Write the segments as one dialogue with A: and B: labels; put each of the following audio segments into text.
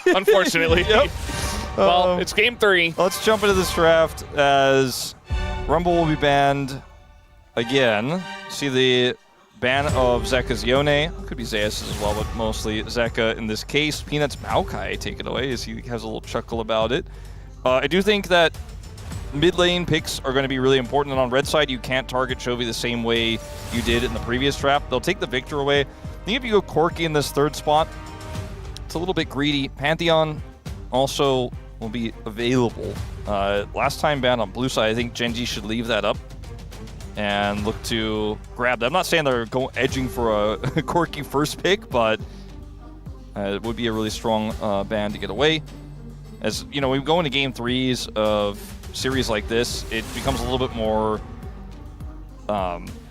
A: unfortunately.
B: Yep.
A: Well, it's game 3.
B: Let's jump into this draft as Rumble will be banned again. See the ban of Zeka's Yone. Could be Zeus as well, but mostly Zeka in this case. Peanuts Maokai take it away as he has a little chuckle about it. I do think that mid lane picks are going to be really important, and on red side you can't target Chovy the same way you did in the previous draft. They'll take the Victor away. I think if you go Corki in this 3rd spot, it's a little bit greedy. Pantheon also will be available. Last time banned on blue side, I think Genji should leave that up and look to grab that. I'm not saying they're edging for a Corki first pick, but it would be a really strong ban to get away. As you know, we go into game 3s of series like this, it becomes a little bit more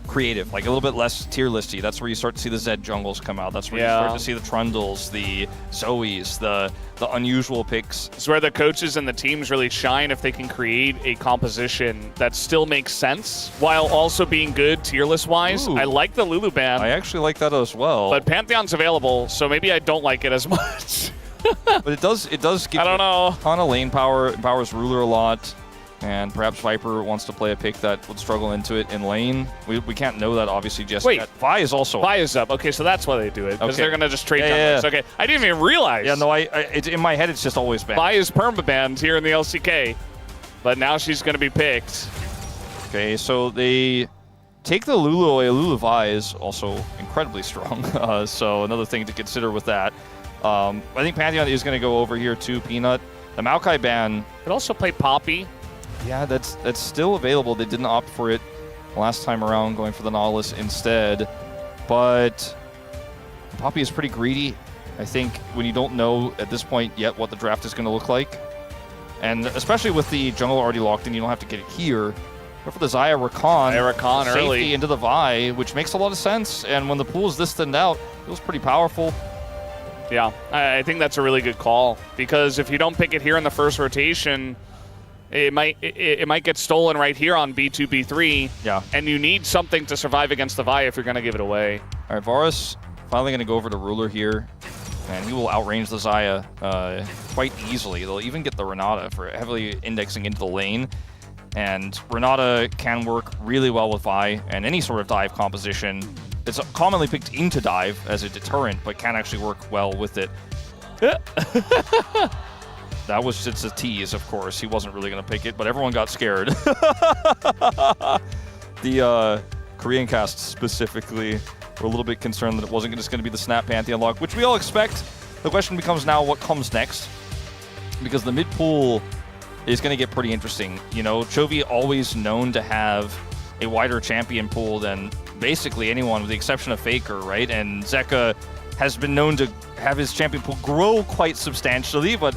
B: creative, like a little bit less tier listy. That's where you start to see the Zed jungles come out. That's where you start to see the Trundles, the Zoes, the unusual picks.
A: It's where the coaches and the teams really shine if they can create a composition that still makes sense while also being good tier list wise. I like the Lulu ban.
B: I actually like that as well.
A: But Pantheon's available, so maybe I don't like it as much.
B: But it does give
A: I don't know.
B: a ton of lane power. It empowers Ruler a lot. And perhaps Viper wants to play a pick that would struggle into it in lane. We can't know that obviously just yet. Vi is also
A: Vi is up. Okay, so that's why they do it. Because they're going to just trade
B: junglers.
A: Okay, I didn't even realize.
B: Yeah, no, it's in my head it's just always banned.
A: Vi is perma-banned here in the LCK. But now she's going to be picked.
B: Okay, so they take the Lulu away. Lulu Vi is also incredibly strong. So another thing to consider with that. I think Pantheon is going to go over here to Peanut. The Maokai ban.
A: Could also play Poppy.
B: Yeah, that's still available. They didn't opt for it last time around, going for the Nautilus instead. But Poppy is pretty greedy. I think when you don't know at this point yet what the draft is going to look like, and especially with the jungle already locked in, you don't have to get it here. But for the Xayah Rakan,
A: safety
B: early into the Vi, which makes a lot of sense. And when the pool is this thinned out, it feels pretty powerful.
A: Yeah, I think that's a really good call, because if you don't pick it here in the first rotation, it might get stolen right here on B2, B3.
B: Yeah.
A: And you need something to survive against the Vi if you're going to give it away.
B: All right, Varus finally going to go over to Ruler here, and he will outrange the Xayah quite easily. They'll even get the Renata for heavily indexing into the lane. And Renata can work really well with Vi and any sort of dive composition. It's commonly picked into dive as a deterrent, but can actually work well with it. That was just a tease, of course. He wasn't really going to pick it, but everyone got scared. The Korean cast specifically were a little bit concerned that it wasn't just going to be the Snap Pantheon lock, which we all expect. The question becomes now what comes next, because the mid pool is going to get pretty interesting. You know, Chovy always known to have a wider champion pool than basically anyone, with the exception of Faker, right? And Zeka has been known to have his champion pool grow quite substantially, but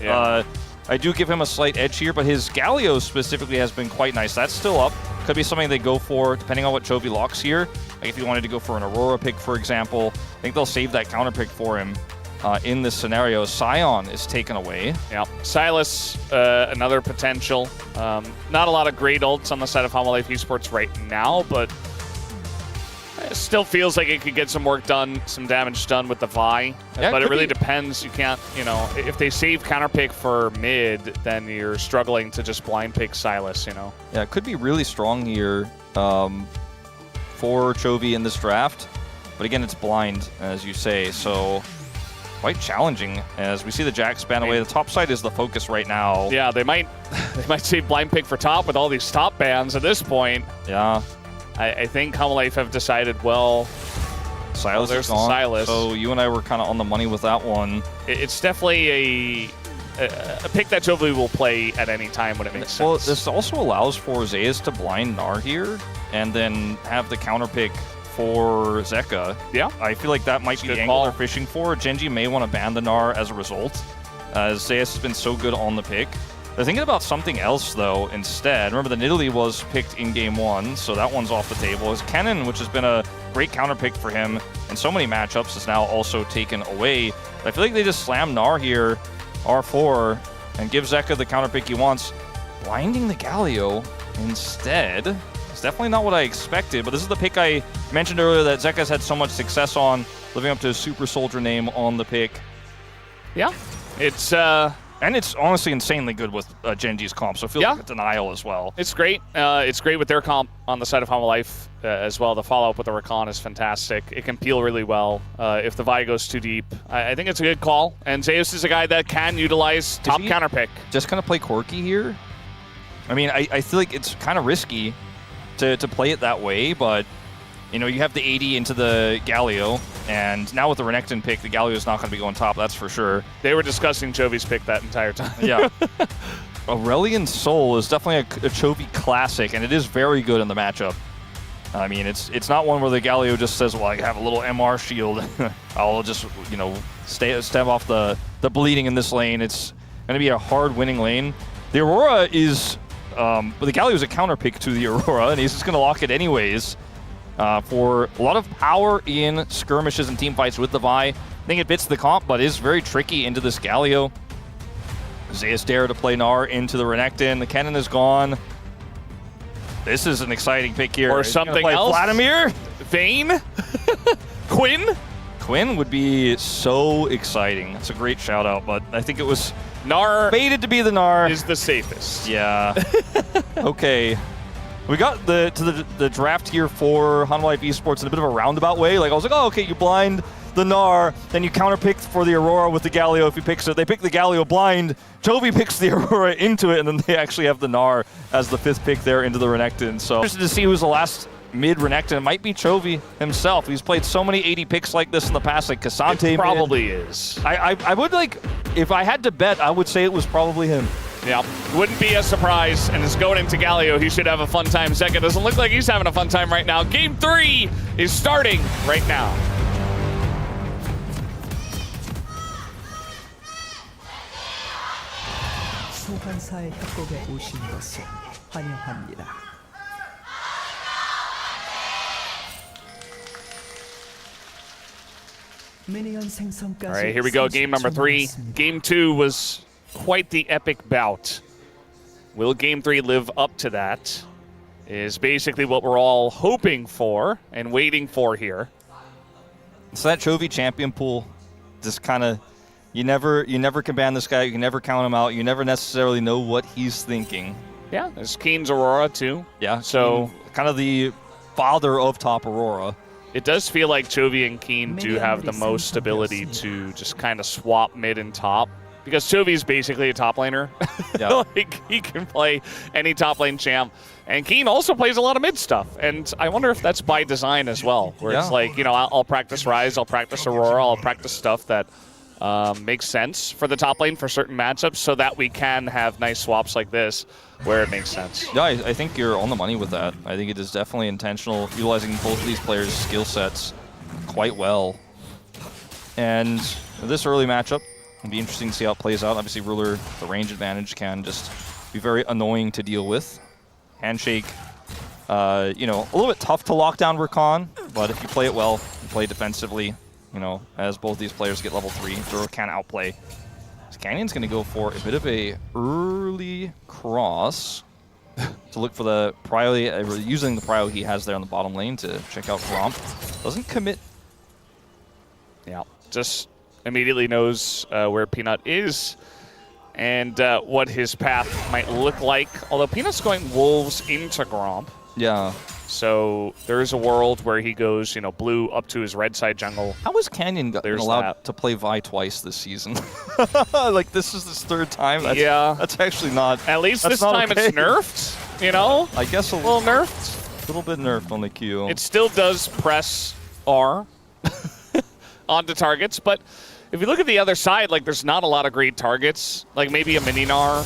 B: I do give him a slight edge here, but his Galio specifically has been quite nice. That's still up. Could be something they go for, depending on what Chovy locks here. Like if you wanted to go for an Aurora pick, for example, I think they'll save that counter pick for him in this scenario. Sion is taken away.
A: Yeah, Silas, another potential. Not a lot of great ults on the side of HANWHA Esports right now, but it still feels like it could get some work done, some damage done with the Vi.
B: Yeah,
A: but it really depends. You can't, you know, if they save counter pick for mid, then you're struggling to just blind pick Silas, you know.
B: Yeah, it could be really strong here for Chovy in this draft. But again, it's blind, as you say, so quite challenging as we see the Jax ban away. The top side is the focus right now.
A: Yeah, they might save blind pick for top with all these top bans at this point.
B: Yeah.
A: I think HANWHA have decided, well,
B: Silas
A: there's
B: is gone.
A: Silas.
B: So you and I were kind of on the money with that one.
A: It's definitely a pick that Chovy will play at any time when it makes sense.
B: Well, this also allows for Zeus to blind Gnar here and then have the counter pick for Zeka.
A: Yeah.
B: I feel like that might be the angle they're fishing for. Genji may want to ban the Gnar as a result, as Zeus has been so good on the pick. They're thinking about something else, though, instead. Remember, the Nidalee was picked in Game 1, so that one's off the table. His Kennen, which has been a great counter pick for him in so many matchups, is now also taken away. I feel like they just slam Gnar here, R4, and give Zeka the counter pick he wants. Blinding the Galio instead. It's definitely not what I expected, but this is the pick I mentioned earlier that Zeka's had so much success on, living up to his Super Soldier name on the pick.
A: Yeah. It's
B: And it's honestly insanely good with Genji's comp, so it feels like a denial as well.
A: It's great. It's great with their comp on the side of HANWHA Life as well. The follow-up with the Rakan is fantastic. It can peel really well. If the Vi goes too deep, I think it's a good call. And Zeus is a guy that can utilize top counter pick.
B: Just kind of play quirky here? I mean, I feel like it's kind of risky to play it that way, but you know, you have the 80 into the Galio, and now with the Renekton pick, the Galio's not going to be going top, that's for sure.
A: They were discussing Chovy's pick that entire time.
B: Yeah. Aurelion Soul is definitely a Chovy classic, and it is very good in the matchup. I mean, it's not one where the Galio just says, well, I have a little MR shield. I'll just, you know, stem off the bleeding in this lane. It's going to be a hard winning lane. The Aurora is, but the Galio is a counter pick to the Aurora, and he's just going to lock it anyways. For a lot of power in skirmishes and team fights with the Vi. I think it fits the comp, but is very tricky into this Galio. Zeus dare to play Gnar into the Renekton. The cannon is gone. This is an exciting pick here.
A: Or something else.
B: Vladimir?
A: Vayne? Quinn?
B: Quinn would be so exciting. That's a great shout out, but I think it was
A: Gnar
B: fated to be the Gnar.
A: Is the safest.
B: Yeah. Okay. We got the draft here for HANWHA Life Esports in a bit of a roundabout way. Like, I was like, oh, okay, you blind the Gnar, then you counterpick for the Aurora with the Galio if he picks it. They pick the Galio blind, Chovy picks the Aurora into it, and then they actually have the Gnar as the 5th pick there into the Renekton. So interested to see who's the last mid Renekton. It might be Chovy himself. He's played so many 80 picks like this in the past, like Cassante.
A: It probably is.
B: I would, like, if I had to bet, I would say it was probably him.
A: Yeah, wouldn't be a surprise. And it's going into Galio. He should have a fun time. Zeka doesn't look like he's having a fun time right now. Game 3 is starting right now.
C: 소환사의 협곡에 오신 것을 환영합니다.
A: All right, here we go. Game number 3. Game 2 was quite the epic bout. Will Game 3 live up to that? Is basically what we're all hoping for and waiting for here.
B: So that Chovy champion pool, just kind of, you never can ban this guy. You can never count him out. You never necessarily know what he's thinking.
A: Yeah, there's Keen's Aurora too.
B: Yeah,
A: so
B: kind of the father of top Aurora.
A: It does feel like Chovy and Keen do have the most ability to just kind of swap mid and top. Because Chovy's basically a top laner. Yeah. Like, he can play any top lane champ. And Keen also plays a lot of mid stuff. And I wonder if that's by design as well. Where it's like, you know, I'll practice Ryze, I'll practice Aurora, I'll practice stuff that makes sense for the top lane for certain matchups so that we can have nice swaps like this where it makes sense.
B: Yeah, I think you're on the money with that. I think it is definitely intentional, utilizing both of these players' skill sets quite well. And this early matchup, it'll be interesting to see how it plays out. Obviously, Ruler, the range advantage can just be very annoying to deal with. Handshake, you know, a little bit tough to lock down Rakan, but if you play it well, you play defensively, you know, as both these players get level 3, Zoro can outplay. So Canyon's going to go for a bit of a early cross to look for the prio, using the prio he has there on the bottom lane to check out Gromp. Doesn't commit.
A: Yeah, just immediately knows where Peanut is and what his path might look like. Although Peanut's going Wolves into Gromp.
B: Yeah.
A: So there is a world where he goes, you know, blue up to his red side jungle.
B: How is Canyon been allowed to play Vi twice this season? Like, this is his 3rd time? That's actually not.
A: At least this time it's nerfed, you know?
B: I guess a
A: little nerfed.
B: A little bit nerfed on the Q.
A: It still does press R onto targets, but if you look at the other side, like, there's not a lot of great targets. Like, maybe a Mini-Gnar,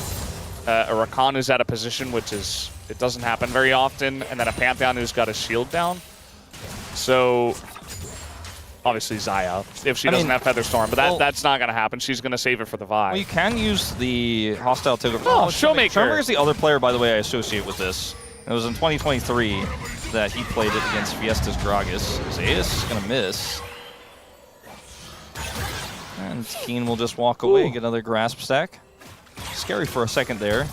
A: a Rakan who's at a position which is, it doesn't happen very often, and then a Pantheon who's got a shield down. So, obviously Xayah, if she doesn't have Featherstorm, but that's not going to happen. She's going to save it for the Vi.
B: Well, you can use the hostile takeover.
A: Oh, Showmaker.
B: Showmaker is the other player, by the way, I associate with this. It was in 2023 that he played it against Fiesta's Gragas. Zeus is going to miss. And Keen will just walk away, get another grasp stack. Scary for a second there.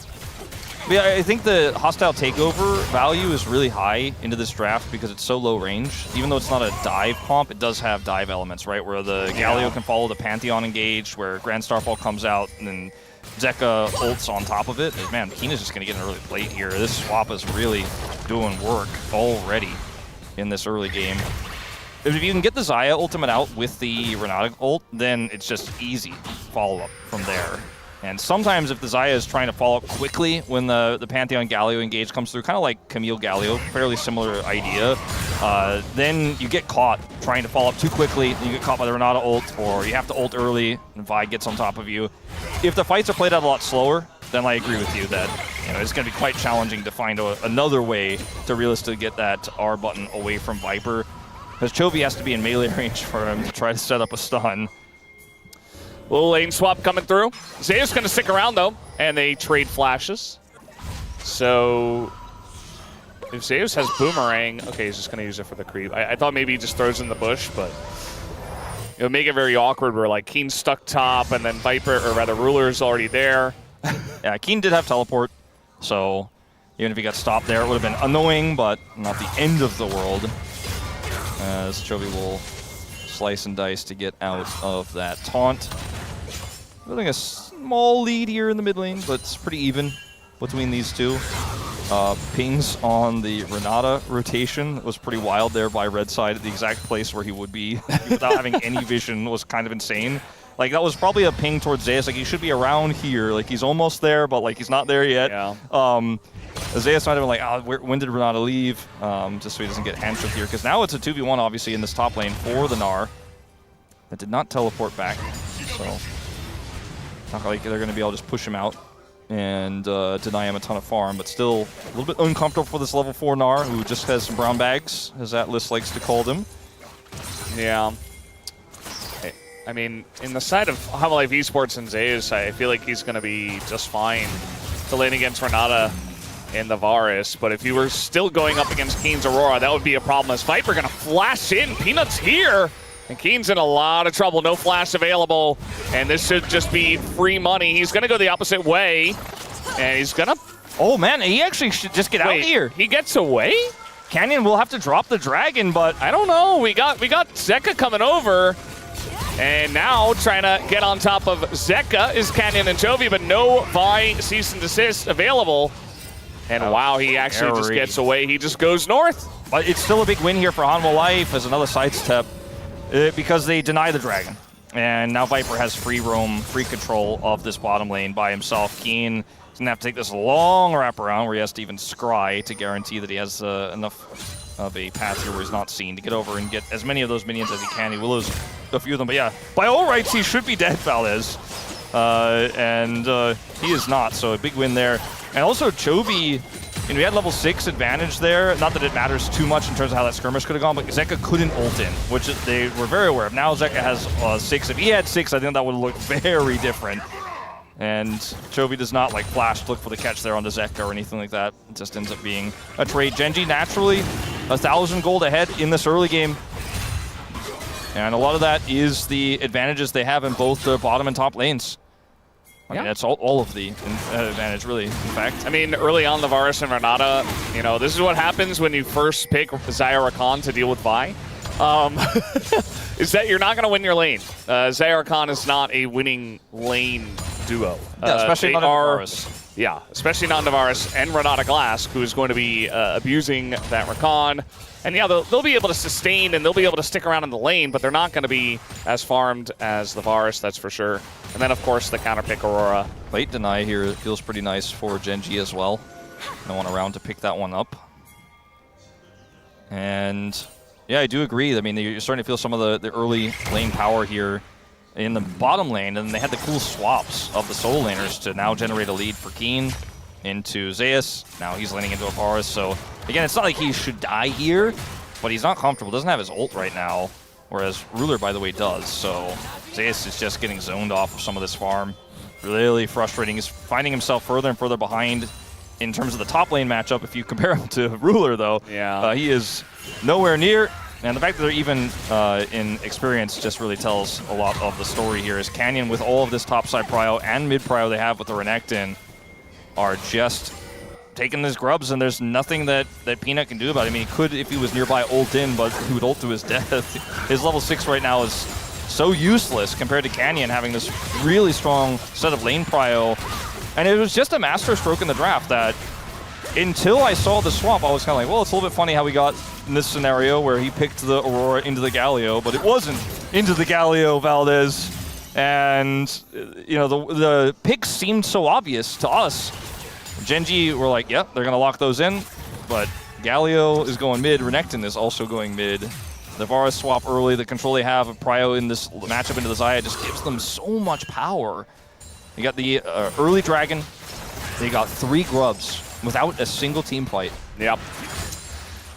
B: Yeah, I think the hostile takeover value is really high into this draft because it's so low range. Even though it's not a dive comp, it does have dive elements, right? Where the Galio can follow the Pantheon engage, where Grand Starfall comes out, and then Zeka ults on top of it. And man, Keen is just going to get an early plate here. This swap is really doing work already in this early game. If you can get the Xayah ultimate out with the Renata ult, then it's just easy follow-up from there. And sometimes if the Xayah is trying to follow up quickly when the Pantheon Galio engage comes through, kind of like Camille Galio, fairly similar idea, then you get caught trying to follow up too quickly, and you get caught by the Renata ult, or you have to ult early, and Vi gets on top of you. If the fights are played out a lot slower, then I agree with you that it's going to be quite challenging to find another way to realistically get that R button away from Viper, because Chovy has to be in melee range for him to try to set up a stun.
A: Little lane swap coming through. Zeus going to stick around, though, and they trade flashes. So if Zeus has Boomerang, okay, he's just going to use it for the creep. I thought maybe he just throws in the bush, but it would make it very awkward where, like, Keen's stuck top, and then Viper, or rather, Ruler's already there.
B: Yeah, Keen did have teleport, so even if he got stopped there, it would have been annoying, but not the end of the world. As Chovy will slice and dice to get out of that taunt. Building a small lead here in the mid lane, but it's pretty even between these two. Pings on the Renata rotation was pretty wild there by Red Side at the exact place where he would be without having any vision was kind of insane. Like, that was probably a ping towards Zeus. Like, he should be around here. Like, he's almost there, but, like, he's not there yet.
A: Yeah.
B: Zeus might have been like, when did Renata leave? Just so he doesn't get hamstrung here. Because now it's a 2v1, obviously, in this top lane for the Gnar. That did not teleport back. So, not like they're going to be able to just push him out and deny him a ton of farm. But still, a little bit uncomfortable for this level 4 Gnar, who just has some brown bags, as Atlas likes to call them.
A: Yeah. I mean, in the side of HANWHA Esports and Zeus, I feel like he's going to be just fine to lane against Renata and the Varus. But if you were still going up against Keen's Aurora, that would be a problem. As Viper going to flash in. Peanut's here. And Keen's in a lot of trouble. No flash available. And this should just be free money. He's going to go the opposite way. And he's going to...
B: Oh, man, he actually should just get out here.
A: He gets away?
B: Canyon will have to drop the dragon, but...
A: I don't know. We got Zeka coming over. And now trying to get on top of Zeka is Canyon and Chovy, but no Vi cease and desist available. And wow, he actually just gets away. He just goes north.
B: But it's still a big win here for HANWHA Life as another sidestep because they deny the dragon. And now Viper has free roam, free control of this bottom lane by himself. Keen is going to have to take this long wraparound where he has to even scry to guarantee that he has enough of a path here where he's not seen to get over and get as many of those minions as he can. He will lose a few of them, but yeah, by all rights, he should be dead, Valdez. And he is not, so a big win there. And also, Chovy, we had level 6 advantage there. Not that it matters too much in terms of how that skirmish could have gone, but Zeka couldn't ult in, which they were very aware of. Now Zeka has 6. If he had 6, I think that would look very different. And Chovy does not like flash to look for the catch there on the Zeka or anything like that. It just ends up being a trade. Genji naturally 1,000 gold ahead in this early game. And a lot of that is the advantages they have in both the bottom and top lanes. I mean, that's all of the advantage, really, in fact.
A: I mean, early on, the Varus and Renata, this is what happens when you first pick Xayah Rakan to deal with Vi. Is that you're not going to win your lane. Xayah Rakan is not a winning lane duo.
B: Yeah, especially not Varus.
A: Yeah, especially not Varus and Renata Glass, who is going to be abusing that Rakan. And yeah, they'll be able to sustain and they'll be able to stick around in the lane, but they're not going to be as farmed as the Varus, that's for sure. And then, of course, the counterpick Aurora.
B: Late deny here feels pretty nice for Genji as well. No one around to pick that one up. And yeah, I do agree. I mean, you're starting to feel some of the early lane power here in the bottom lane, and they had the cool swaps of the solo laners to now generate a lead for Keen into Zeus. Now he's laning into a Varus, so again, it's not like he should die here, but he's not comfortable. Doesn't have his ult right now, whereas Ruler, by the way, does. So Zeus is just getting zoned off of some of this farm. Really frustrating. He's finding himself further and further behind in terms of the top lane matchup. If you compare him to Ruler, though, he is nowhere near. And the fact that they're even in experience just really tells a lot of the story here. As Canyon, with all of this topside prio and mid prio they have with the Renekton, are just taking his grubs, and there's nothing that Peanut can do about it. I mean, he could, if he was nearby, ult in, but he would ult to his death. His level 6 right now is so useless compared to Canyon having this really strong set of lane prio. And it was just a master stroke in the draft that until I saw the swap, I was kind of like, well, it's a little bit funny how we got in this scenario where he picked the Aurora into the Galio, but it wasn't into the Galio, Valdez. And, you know, the picks seemed so obvious to us. Gen.G were like, yep, they're going to lock those in, but Galio is going mid, Renekton is also going mid. The Varus swap early, the control they have of Prio in this matchup into the Xayah just gives them so much power. You got the early Dragon, they got 3 grubs without a single team fight.
A: Yep.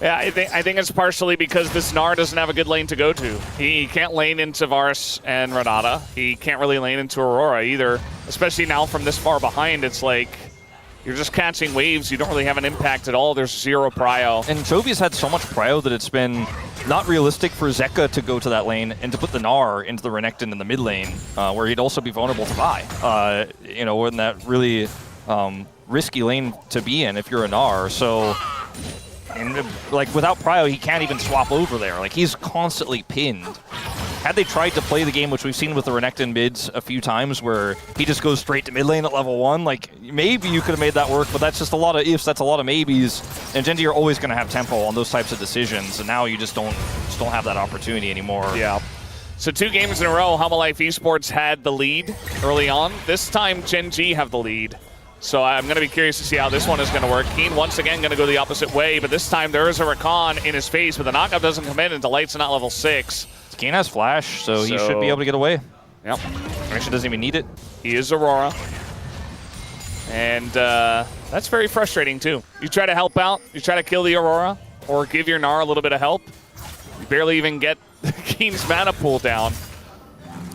A: Yeah, I think it's partially because this Gnar doesn't have a good lane to go to. He can't lane into Varus and Renata. He can't really lane into Aurora either, especially now from this far behind. It's like you're just catching waves. You don't really have an impact at all. There's 0 prio.
B: And Jovi's had so much prio that it's been not realistic for Zeka to go to that lane and to put the Gnar into the Renekton in the mid lane, where he'd also be vulnerable to Vi. You know, in that really risky lane to be in if you're a Gnar. So, and like without prio, he can't even swap over there. Like he's constantly pinned. Had they tried to play the game, which we've seen with the Renekton mids a few times, where he just goes straight to mid lane at level 1, like maybe you could have made that work, but that's just a lot of ifs, that's a lot of maybes. And Gen.G are always going to have tempo on those types of decisions, and now you just don't have that opportunity anymore.
A: Yeah. So 2 games in a row, HANWHA Life Esports had the lead early on. This time, Gen.G have the lead. So I'm going to be curious to see how this one is going to work. Keen once again going to go the opposite way, but this time there is a Rakan in his face, but the knockup doesn't come in until Light's not level 6.
B: Keen has flash, so he should be able to get away.
A: Yep.
B: Actually doesn't even need it.
A: He is Aurora. And that's very frustrating too. You try to help out, you try to kill the Aurora, or give your Gnar a little bit of help. You barely even get Keen's mana pool down.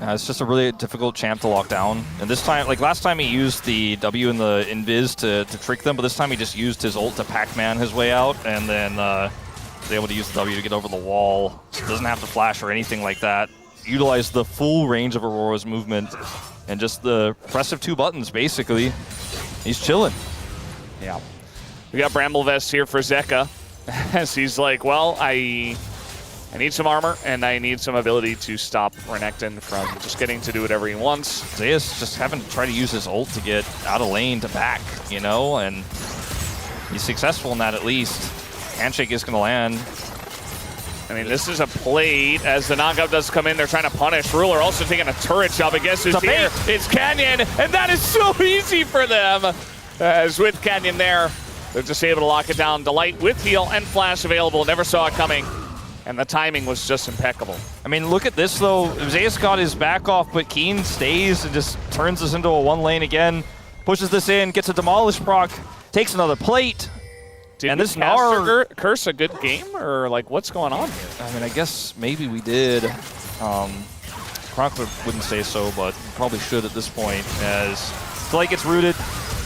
B: It's just a really difficult champ to lock down. And this time, like last time he used the W and the Invis to trick them, but this time he just used his ult to Pac-Man his way out, and then was able to use the W to get over the wall. Doesn't have to flash or anything like that. Utilize the full range of Aurora's movement and just the press of 2 buttons, basically. He's chilling.
A: Yeah. We got Bramble Vest here for Zeka, as he's like, well, I need some armor, and I need some ability to stop Renekton from just getting to do whatever he wants.
B: Zeus just having to try to use his ult to get out of lane to back, you know, and he's successful in that at least. Handshake is going to land.
A: I mean, this is a plate. As the knockup does come in, they're trying to punish. Ruler also taking a turret job. I guess who's here? It's Canyon, and that is so easy for them. As with Canyon there, they're just able to lock it down. Delight with heal and flash available. Never saw it coming. And the timing was just impeccable.
B: I mean, look at this, though. Zeus got his back off, but Keen stays and just turns this into a 1 lane again. Pushes this in, gets a Demolish proc, takes another plate.
A: Did this Gnar curse a good game, or like what's going on here?
B: I mean, I guess maybe we did. Kronk wouldn't say so, but probably should at this point, as Delight gets rooted,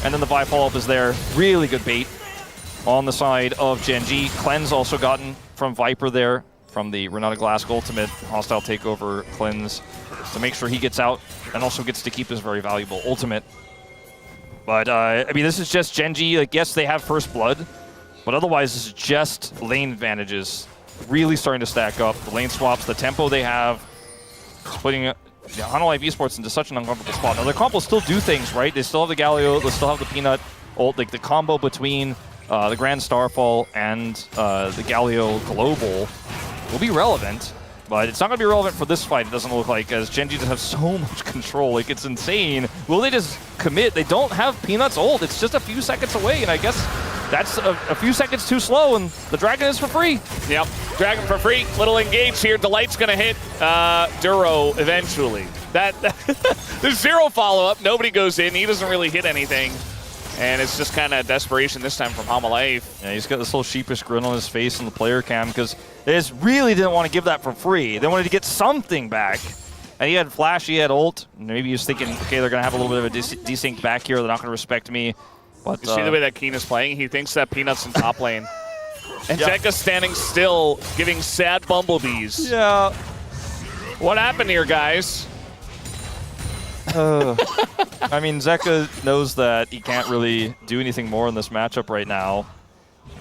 B: and then the Vi follow-up is there. Really good bait on the side of Gen.G. Cleanse also gotten from Viper there, from the Renata Glask ultimate, hostile takeover cleanse, to make sure he gets out, and also gets to keep his very valuable ultimate. But, I mean, this is just Gen.G. Like, yes, they have first blood, but otherwise, this is just lane advantages. Really starting to stack up. The lane swaps, the tempo they have, putting HANWHA Life Esports into such an uncomfortable spot. Now, their comp will still do things, right? They still have the Galio, they still have the Peanut ult. Like, the combo between the Grand Starfall and the Galio Global will be relevant, but it's not going to be relevant for this fight, it doesn't look like, as Gen.G just have so much control. Like, it's insane. Will they just commit? They don't have Peanut's ult. It's just a few seconds away, and I guess that's a few seconds too slow, and the Dragon is for free.
A: Yep, Dragon for free. Little engage here. Delight's going to hit Duro eventually. There's 0 follow-up. Nobody goes in. He doesn't really hit anything. And it's just kind of desperation this time from HANWHA Life.
B: Yeah, he's got this little sheepish grin on his face in the player cam because they just really didn't want to give that for free. They wanted to get something back. And he had flash, he had ult. Maybe he was thinking, okay, they're going to have a little bit of a desync back here. They're not going to respect me. But,
A: you see the way that Keen is playing? He thinks that Peanut's in top lane. And Zeka's standing still, giving sad bumblebees.
B: Yeah.
A: What happened here, guys?
B: I mean, Zeka knows that he can't really do anything more in this matchup right now.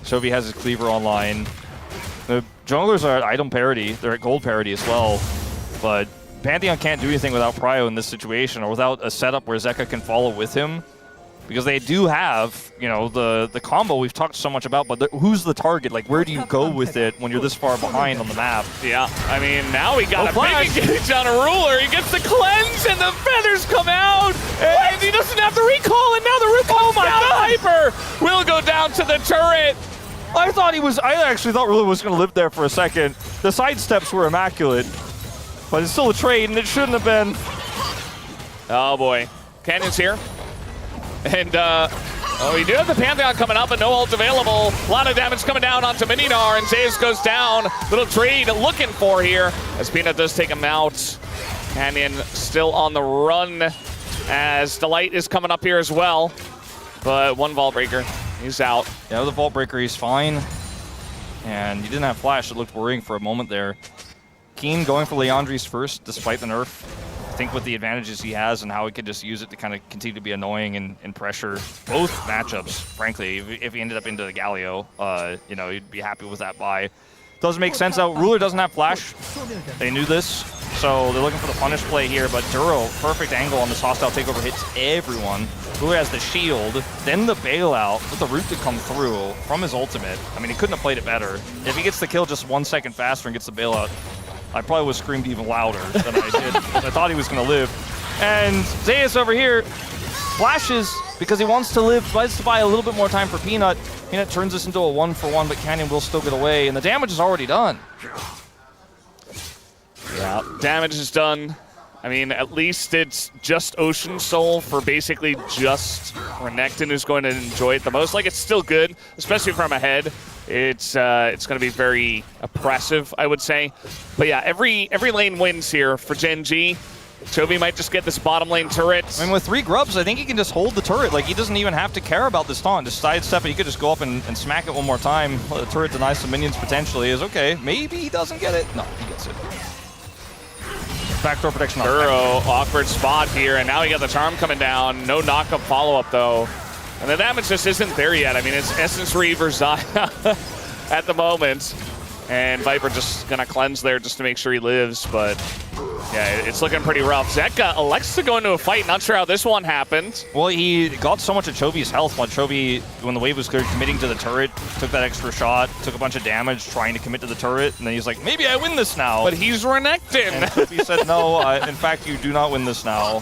B: Chovy has his cleaver online. The junglers are at item parity. They're at gold parity as well. But Pantheon can't do anything without Prio in this situation, or without a setup where Zeka can follow with him. Because they do have, you know, the combo we've talked so much about, but who's the target? Like, where do you go with it when you're this far behind on the map?
A: Yeah, I mean, now we got a big engage on a ruler. He gets the cleanse, and the feathers come out, and he doesn't have the recall, and now the root comes down. Hyper will go down to the turret.
B: I actually thought Ruler was going to live there for a second. The sidesteps were immaculate, but it's still a trade, and it shouldn't have been.
A: Oh boy, Canyon's here. And, we do have the Pantheon coming up, but no ult available. A lot of damage coming down onto Mininar, and Zeus goes down. Little trade looking for here, as Peanut does take him out. Canyon still on the run, as Delight is coming up here as well. But one Vault Breaker, he's out.
B: Yeah, with the Vault Breaker, he's fine. And he didn't have Flash. It looked worrying for a moment there. Keen going for Leandri's first, despite the nerf. I think with the advantages he has and how he could just use it to kind of continue to be annoying and pressure both matchups, frankly. If he ended up into the Galio, you know, he'd be happy with that buy. Doesn't make sense though. Ruler doesn't have Flash. They knew this, so they're looking for the punish play here, but Duro, perfect angle on this hostile takeover, hits everyone. Ruler has the shield, then the bailout with the root to come through from his ultimate. I mean, he couldn't have played it better. If he gets the kill just 1 second faster and gets the bailout, I probably would have screamed even louder than I did. I thought he was going to live. And Zeus over here flashes because he wants to live, tries to buy a little bit more time for Peanut. Peanut turns this into a 1-for-1, but Canyon will still get away, and the damage is already done.
A: Yeah, damage is done. I mean, at least it's just Ocean Soul for basically just Renekton, who's going to enjoy it the most. Like, it's still good, especially from ahead. It's going to be very oppressive, I would say. But yeah, every lane wins here for Gen G. Chovy might just get this bottom lane turret.
B: I mean, with 3 grubs, I think he can just hold the turret. Like, he doesn't even have to care about this taunt. Just sidestep it. He could just go up and smack it one more time. Let the turret deny some minions potentially. Is okay. Maybe he doesn't get it. No, he gets it. Backdoor protection.
A: Duro, awkward spot here, and now he got the charm coming down. No knock-up follow-up, though. And the damage just isn't there yet. I mean, it's Essence Reaver Zaya at the moment. And Viper just going to cleanse there just to make sure he lives, but yeah, it's looking pretty rough. Zeka elects to go into a fight. Not sure how this one happened.
B: Well, he got so much of Chovy's health while Chovy, when the wave was cleared, committing to the turret, took that extra shot, took a bunch of damage trying to commit to the turret, and then he's like, maybe I win this now.
A: But he's Renekton.
B: And Chovy said, no, in fact, you do not win this now.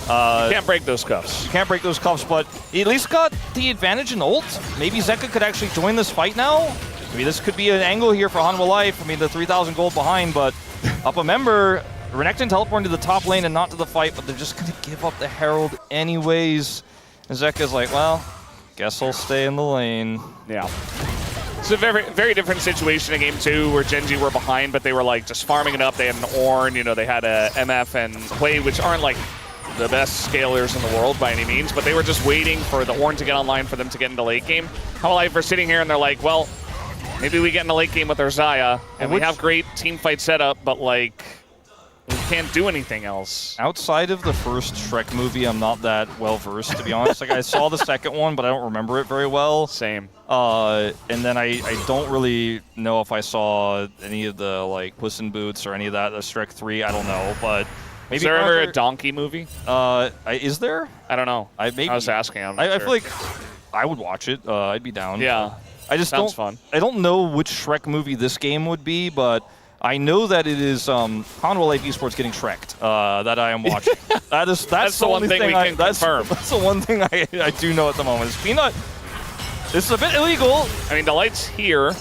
A: You can't break those cuffs.
B: You can't break those cuffs, but he at least got the advantage in ult. Maybe Zeka could actually join this fight now. I mean, this could be an angle here for HANWHA Life. I mean, the 3,000 gold behind, but up a member. Renekton teleporting to the top lane and not to the fight, but they're just going to give up the Herald anyways. And Zeka's like, well, guess I'll stay in the lane.
A: Yeah. It's a very, very different situation in Game 2 where Gen G were behind, but they were like just farming it up. They had an Ornn, you know, they had a MF and Play, which aren't like the best scalers in the world by any means, but they were just waiting for the Ornn to get online for them to get into late game. HANWHA Life are sitting here and they're like, well, maybe we get in the late game with our Zaya, and we have great team fight setup, but like, we can't do anything else.
B: Outside of the first Shrek movie, I'm not that well versed, to be honest. Like, I saw the second one, but I don't remember it very well.
A: Same.
B: And then I don't really know if I saw any of the like Puss in Boots or any of that. The Shrek 3, I don't know, but maybe.
A: Is there ever a donkey movie?
B: Is there?
A: I don't know.
B: I
A: was asking.
B: I feel like I would watch it. I'd be down.
A: Yeah.
B: I just
A: Sounds fun.
B: I don't know which Shrek movie this game would be, but I know that it is HANWHA Life Esports getting Shrek'd that I am watching. That's the
A: one thing we can confirm.
B: That's the one thing I do know at the moment. Is Peanut. This is a bit illegal.
A: I mean, the light's here,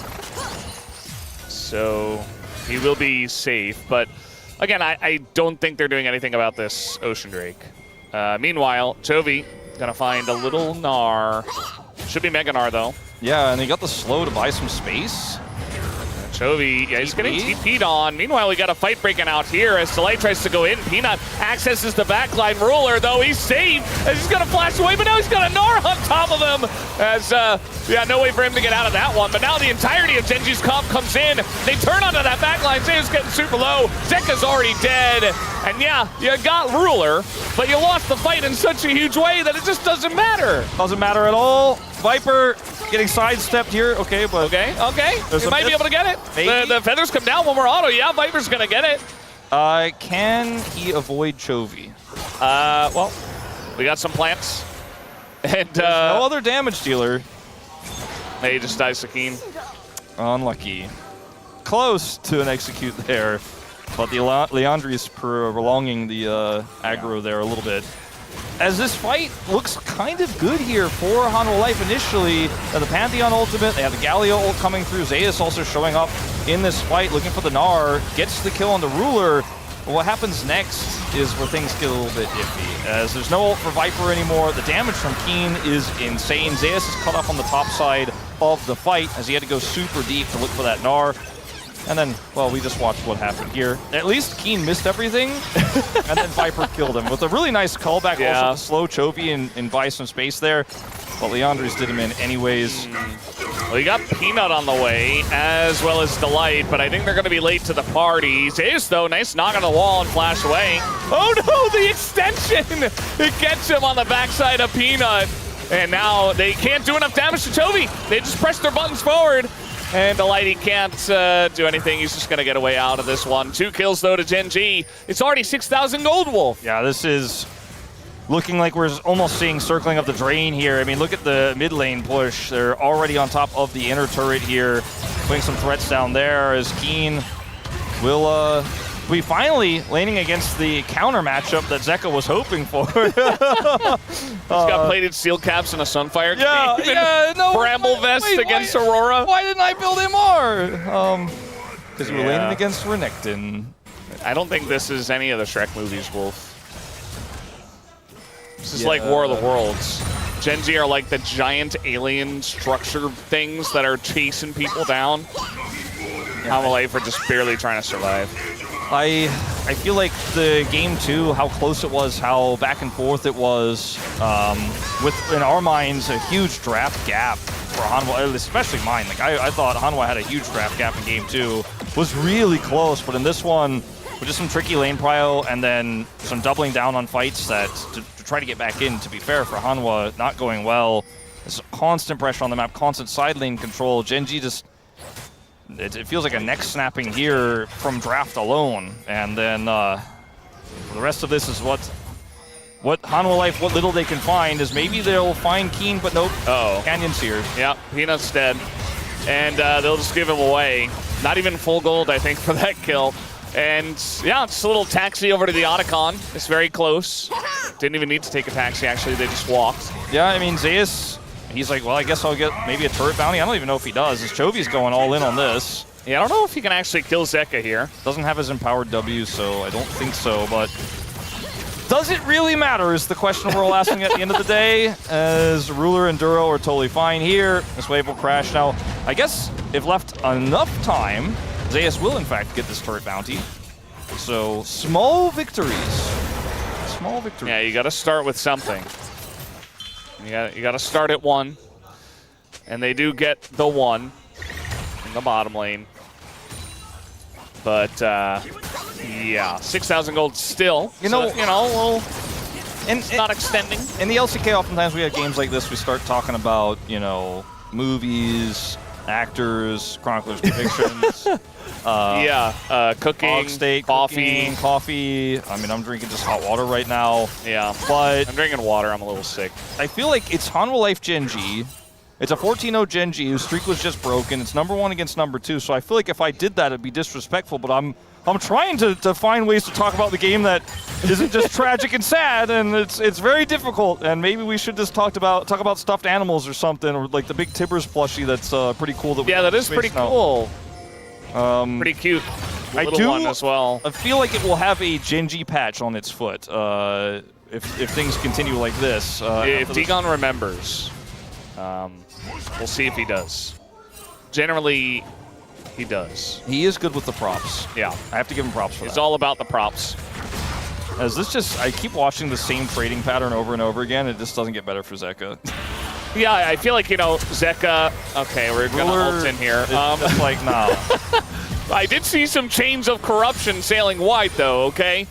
A: so he will be safe. But again, I don't think they're doing anything about this Ocean Drake. Meanwhile, Chovy gonna find a little Gnar. Should be Mega Gnar though.
B: Yeah, and he got the slow to buy some space.
A: Chovy, yeah, he's getting TP'd on. Meanwhile, we got a fight breaking out here as Delight tries to go in. Peanut accesses the backline. Ruler, though, he's safe as he's going to flash away, but now he's got a Gnar on top of him. As, yeah, no way for him to get out of that one. But now the entirety of Genji's comp comes in. They turn onto that backline. Zeus getting super low. Zeka's already dead. And yeah, you got Ruler, but you lost the fight in such a huge way that it just doesn't matter.
B: Doesn't matter at all. Viper getting sidestepped here. Okay, but...
A: Okay. He might be able to get it. The feathers come down, one more auto. Yeah, Viper's going to get it.
B: Can he avoid Chovy?
A: Well, we got some plants. And
B: no other damage dealer.
A: He just dies Sakine.
B: Unlucky. Close to an execute there. But the Leandri's prolonging the aggro there a little bit. As this fight looks kind of good here for HANWHA Life initially. The Pantheon ultimate, they have the Galio ult coming through. Zeus also showing up in this fight, looking for the Gnar. Gets the kill on the Ruler. But what happens next is where things get a little bit iffy. As there's no ult for Viper anymore. The damage from Keen is insane. Zeus is cut off on the top side of the fight as he had to go super deep to look for that Gnar. And then, well, we just watched what happened here. At least Keen missed everything, and then Viper killed him with a really nice callback also to slow Chovy and buy some space there. But Leandri's did him in anyways.
A: Well, you got Peanut on the way, as well as Delight, but I think they're going to be late to the party. Zeus, though, nice knock on the wall and flash away. Oh no, the extension! It gets him on the backside of Peanut. And now they can't do enough damage to Chovy. They just press their buttons forward. And Delight, he can't do anything. He's just going to get away out of this one. 2 kills, though, to Gen.G. It's already 6,000 gold, Wolf.
B: Yeah, this is looking like we're almost seeing circling of the drain here. I mean, look at the mid lane push. They're already on top of the inner turret here, putting some threats down there as Keen will be finally laning against the counter matchup that Zeka was hoping for.
A: He's got plated steel caps and a Sunfire Bramble vest against Aurora.
B: Why didn't I build MR? Because we were laning against Renekton.
A: I don't think this is any of the Shrek movies, Wolf. This is like War of the Worlds. Gen.G are like the giant alien structure things that are chasing people down. HANWHA Life are just barely trying to survive.
B: I feel like the game 2, how close it was, how back and forth it was, with, in our minds, a huge draft gap for HANWHA, especially mine. Like, I thought HANWHA had a huge draft gap in game 2. Was really close, but in this one, with just some tricky lane prio and then some doubling down on fights that to try to get back in, to be fair, for HANWHA, not going well. There's constant pressure on the map, constant side lane control. Gen.G just... It feels like a neck snapping here from draft alone, and then the rest of this is what HANWHA Life, what little they can find, is maybe they'll find Keen, but nope. Canyon's here.
A: Yeah, Peanut's dead, and they'll just give him away. Not even full gold, I think, for that kill. And yeah, it's a little taxi over to the Otacon. It's very close. Didn't even need to take a taxi, actually. They just walked.
B: Yeah, I mean, Zeus, he's like, well, I guess I'll get maybe a turret bounty. I don't even know if he does. As Chovy's going all in on this.
A: Yeah, I don't know if he can actually kill Zeka here.
B: Doesn't have his empowered W, so I don't think so, but does it really matter is the question we're all asking at the end of the day, as Ruler and Duro are totally fine here. This wave will crash now. I guess if left enough time, Zeus will in fact get this turret bounty. So small victories. Small victories.
A: Yeah, you got to start with something. You got to start at 1, and they do get the 1 in the bottom lane. But yeah, 6,000 gold still. It's not extending.
B: In the LCK, oftentimes we have games like this. We start talking about movies, actors, chroniclers' predictions.
A: Cooking,
B: hog steak, coffee. I mean, I'm drinking just hot water right now.
A: Yeah,
B: but
A: I'm drinking water. I'm a little sick.
B: I feel like it's HANWHA Life Gen.G. It's a 14-0 Gen.G. whose streak was just broken. It's #1 against #2. So I feel like if I did that, it'd be disrespectful. But I'm trying to find ways to talk about the game that isn't just tragic and sad, and it's very difficult. And maybe we should just talk about stuffed animals or something, or like the big Tibbers plushie that's pretty cool.
A: That is pretty cool. Pretty cute. Little one as well.
B: I feel like it will have a Gen.G patch on its foot if things continue like this.
A: If Dagon remembers, we'll see if he does. Generally, He does.
B: He is good with the props.
A: Yeah.
B: I have to give him props for that.
A: It's all about the props.
B: As this just, I keep watching the same trading pattern over and over again. It just doesn't get better for Zeka.
A: Yeah, I feel like, you know, Zeka, okay, we're going to ult in here.
B: It's like, nah.
A: I did see some chains of corruption sailing wide, though, okay?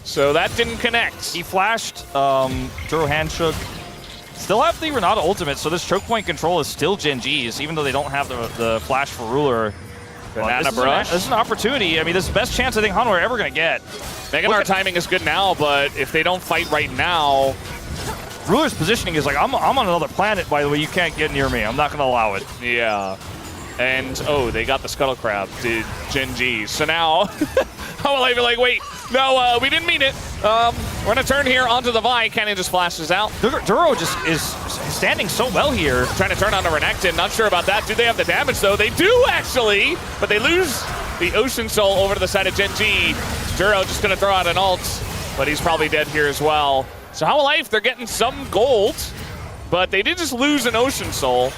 A: So that didn't connect.
B: He flashed, Duro Handshook. Still have the Renata ultimate, so this choke point control is still Gen G's, even though they don't have the flash for Ruler.
A: Banana brush.
B: This is an opportunity. I mean, this is the best chance I think HANWHA are ever going to get.
A: Meganar timing is good now, but if they don't fight right now...
B: Ruler's positioning is like, I'm on another planet, by the way. You can't get near me. I'm not going to allow it.
A: Yeah. And, oh, they got the Scuttle Crab to Gen G. So now, how will I be like, wait, no, we didn't mean it. We're going to turn here onto the Vi. Canyon just flashes out.
B: Duro just is standing so well here.
A: Trying to turn on the Renekton. Not sure about that. Do they have the damage, though? They do, actually. But they lose the Ocean Soul over to the side of Gen G. Duro just going to throw out an ult, but he's probably dead here as well. So HANWHA Life, they're getting some gold, but they did just lose an Ocean Soul.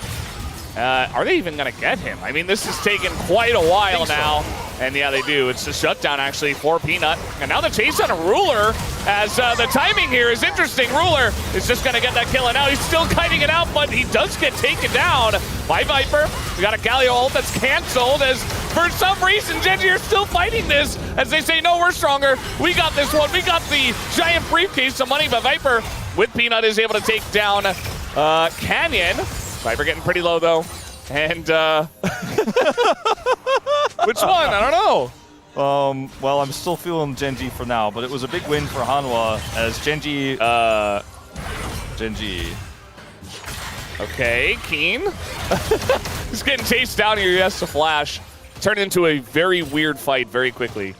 A: Are they even going to get him? I mean, this has taken quite a while now. So. And yeah, they do. It's a shutdown, actually, for Peanut. And now the chase on a Ruler, as the timing here is interesting. Ruler is just going to get that kill, and now he's still kiting it out, but he does get taken down by Viper. We got a Galio ult that's canceled, as for some reason, Gen G are still fighting this, as they say, no, we're stronger. We got this one. We got the giant briefcase of money, but Viper, with Peanut, is able to take down Canyon. Viper getting pretty low, though. And, which one? I don't know.
B: Well, I'm still feeling Gen G for now, but it was a big win for HANWHA as Gen G. Gen G.
A: Okay, Keen. He's getting chased down here. He has to flash. Turned into a very weird fight very quickly.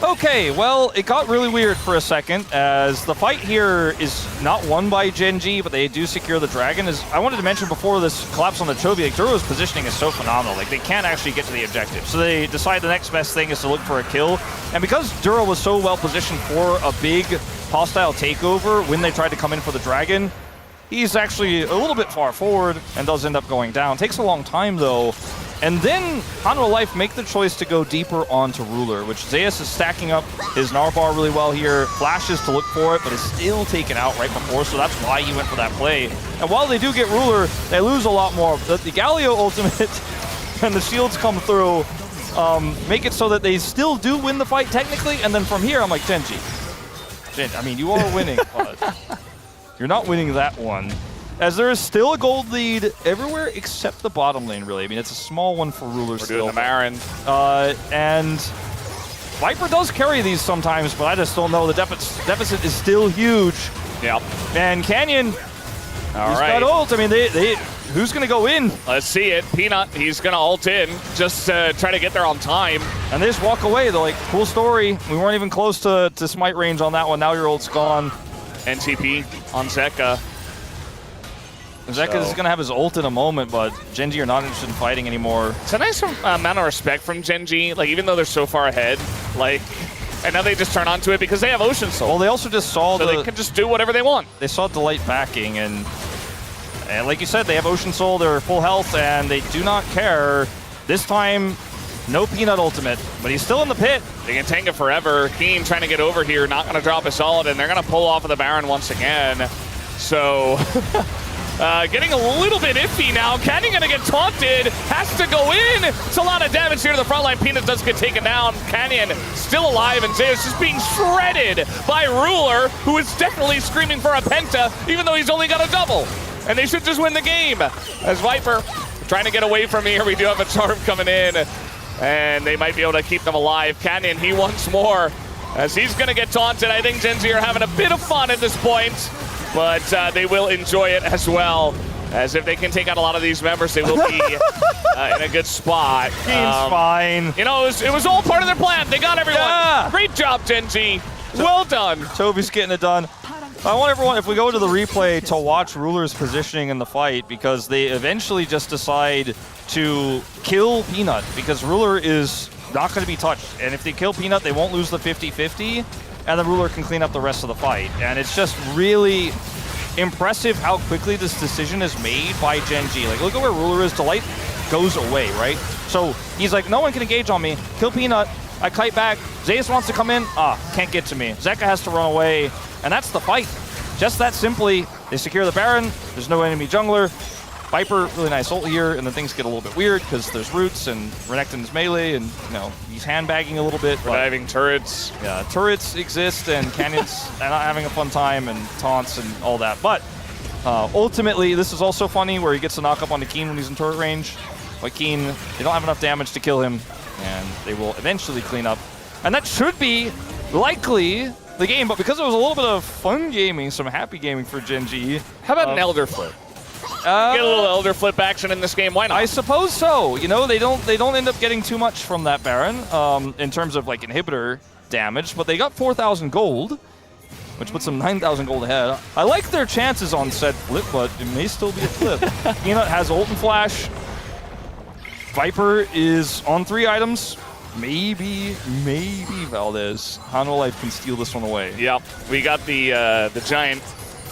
B: Okay, well, it got really weird for a second, as the fight here is not won by Gen G, but they do secure the dragon. As I wanted to mention before this collapse on the Chovy, like, Duro's positioning is so phenomenal. Like, they can't actually get to the objective. So they decide the next best thing is to look for a kill. And because Duro was so well positioned for a big hostile takeover when they tried to come in for the dragon, he's actually a little bit far forward and does end up going down. Takes a long time, though. And then HANWHA Life make the choice to go deeper onto Ruler, which Zeus is stacking up his Narvar really well here, flashes to look for it, but is still taken out right before, so that's why he went for that play. And while they do get Ruler, they lose a lot more. The Galio ultimate and the shields come through, make it so that they still do win the fight technically, and then from here I'm like, Gen G, I mean, you are winning, but you're not winning that one. As there is still a gold lead everywhere except the bottom lane, really. I mean, it's a small one for Ruler still.
A: We're doing the Marin.
B: And Viper does carry these sometimes, but I just don't know. The deficit is still huge.
A: Yeah.
B: And Canyon,
A: All
B: he's
A: right.
B: got ult. I mean, who's going to go in?
A: Let's see it. Peanut, he's going to ult in. Just try to get there on time.
B: And they just walk away. They're like, cool story. We weren't even close to smite range on that one. Now your ult's gone.
A: NTP on Zeka.
B: Zeka is going to have his ult in a moment, but Gen G are not interested in fighting anymore.
A: It's a nice amount of respect from Gen G. Like, even though they're so far ahead, like, and now they just turn onto it because they have Ocean Soul.
B: Well, they also just saw
A: so they can just do whatever they want.
B: They saw Delight backing, and like you said, they have Ocean Soul, they're full health, and they do not care. This time, no Peanut ultimate, but he's still in the pit.
A: They can tank it forever. Keen trying to get over here, not going to drop a solid, and they're going to pull off of the Baron once again. So... getting a little bit iffy now. Canyon gonna get taunted. Has to go in. It's a lot of damage here to the front line. Peanut does get taken down. Canyon still alive, and Zeus just being shredded by Ruler, who is definitely screaming for a penta, even though he's only got a double. And they should just win the game. As Viper trying to get away from here. We do have a charm coming in, and they might be able to keep them alive. Canyon, he wants more, as he's gonna get taunted. I think Gen Z are having a bit of fun at this point. But they will enjoy it as well, as if they can take out a lot of these members, they will be in a good spot.
B: Keen's fine.
A: You know, it was all part of their plan. They got everyone.
B: Yeah.
A: Great job, Gen G. Well done.
B: Toby's getting it done. I want everyone, if we go to the replay, to watch Ruler's positioning in the fight, because they eventually just decide to kill Peanut, because Ruler is not going to be touched. And if they kill Peanut, they won't lose the 50-50. And the Ruler can clean up the rest of the fight. And it's just really impressive how quickly this decision is made by Gen G. Like, look at where Ruler is. Delight goes away, right? So he's like, no one can engage on me. Kill Peanut. I kite back. Zeus wants to come in. Can't get to me. Zeka has to run away. And that's the fight. Just that simply. They secure the Baron. There's no enemy jungler. Viper, really nice ult here, and then things get a little bit weird because there's roots and Renekton's melee, and he's handbagging a little bit.
A: Reviving turrets.
B: Yeah, turrets exist, and Canyons are not having a fun time, and taunts and all that. But ultimately, this is also funny where he gets to knock up onto Keen when he's in turret range. But Keen, they don't have enough damage to kill him, and they will eventually clean up. And that should be likely the game, but because it was a little bit of fun gaming, some happy gaming for Gen G.
A: How about an Elder Flip? Get a little Elder Flip action in this game, why not?
B: I suppose so. They don't end up getting too much from that Baron in terms of like inhibitor damage, but they got 4,000 gold, which puts them 9,000 gold ahead. I like their chances on said flip, but it may still be a flip. Peanut has ult and flash. Viper is on 3 items. Maybe Valdez. HANWHA Life can steal this one away.
A: Yep, we got the giant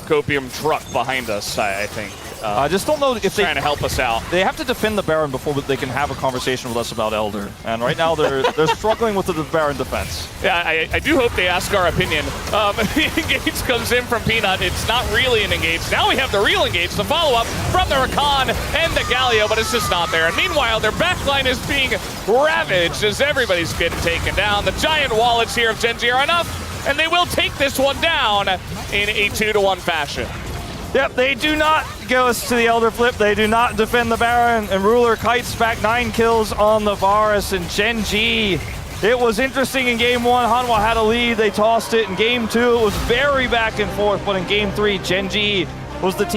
A: copium truck behind us, I think.
B: I just don't know if they're
A: trying to help us out.
B: They have to defend the Baron before they can have a conversation with us about Elder. And right now they're struggling with the Baron defense.
A: Yeah, I do hope they ask our opinion. The engage comes in from Peanut. It's not really an engage. Now we have the real engage, the follow-up from the Rakan and the Galio, but it's just not there. And meanwhile, their backline is being ravaged as everybody's getting taken down. The giant wallets here of Gen G are enough, and they will take this one down in a 2-1 fashion.
B: Yep, they do not go to the Elder Flip. They do not defend the Baron, and Ruler kites back 9 kills on the Varus and Gen G. It was interesting in Game 1. HANWHA had a lead. They tossed it. In Game 2, it was very back and forth, but in Game 3, Gen G was the team.